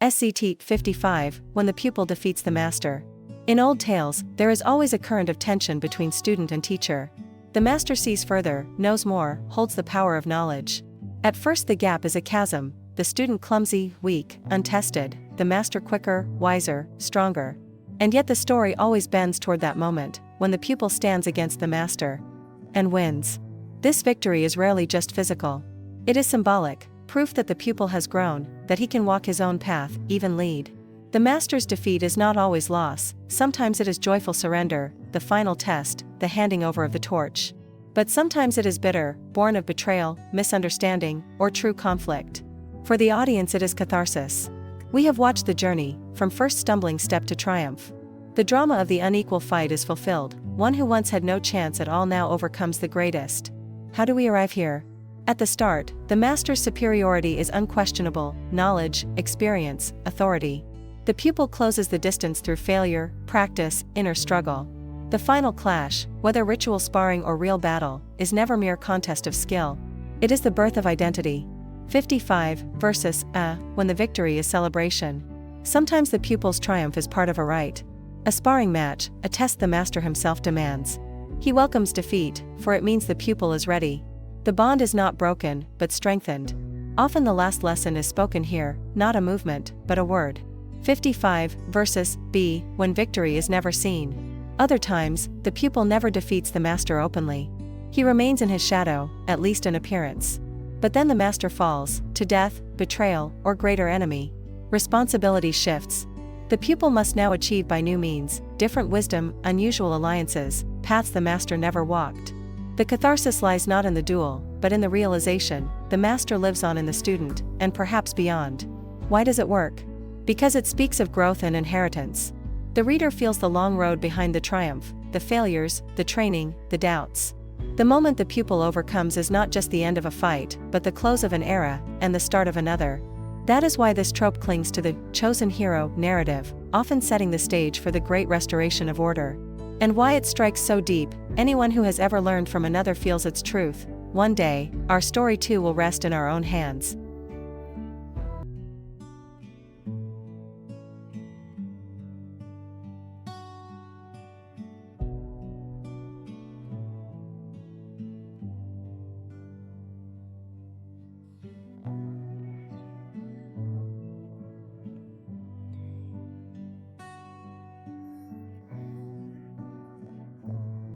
SZT-55, when the pupil defeats the master. In old tales, there is always a current of tension between student and teacher. The master sees further, knows more, holds the power of knowledge. At first the gap is a chasm, the student clumsy, weak, untested, the master quicker, wiser, stronger. And yet the story always bends toward that moment, when the pupil stands against the master and wins. This victory is rarely just physical. It is symbolic, proof that the pupil has grown, that he can walk his own path, even lead. The master's defeat is not always loss, sometimes it is joyful surrender, the final test, the handing over of the torch. But sometimes it is bitter, born of betrayal, misunderstanding, or true conflict. For the audience it is catharsis. We have watched the journey, from first stumbling step to triumph. The drama of the unequal fight is fulfilled, one who once had no chance at all now overcomes the greatest. How do we arrive here? At the start, the master's superiority is unquestionable, knowledge, experience, authority. The pupil closes the distance through failure, practice, inner struggle. The final clash, whether ritual sparring or real battle, is never mere contest of skill. It is the birth of identity. 55 versus when the victory is celebration. Sometimes the pupil's triumph is part of a rite. A sparring match, a test the master himself demands. He welcomes defeat, for it means the pupil is ready. The bond is not broken, but strengthened. Often the last lesson is spoken here, not a movement, but a word. 55 versus when victory is never seen. Other times, the pupil never defeats the master openly. He remains in his shadow, at least in appearance. But then the master falls, to death, betrayal, or greater enemy. Responsibility shifts. The pupil must now achieve by new means, different wisdom, unusual alliances, paths the master never walked. The catharsis lies not in the duel, but in the realization, the master lives on in the student, and perhaps beyond. Why does it work? Because it speaks of growth and inheritance. The reader feels the long road behind the triumph, the failures, the training, the doubts. The moment the pupil overcomes is not just the end of a fight, but the close of an era, and the start of another. That is why this trope clings to the chosen hero narrative, often setting the stage for the great restoration of order. And why it strikes so deep, anyone who has ever learned from another feels its truth. One day, our story too will rest in our own hands.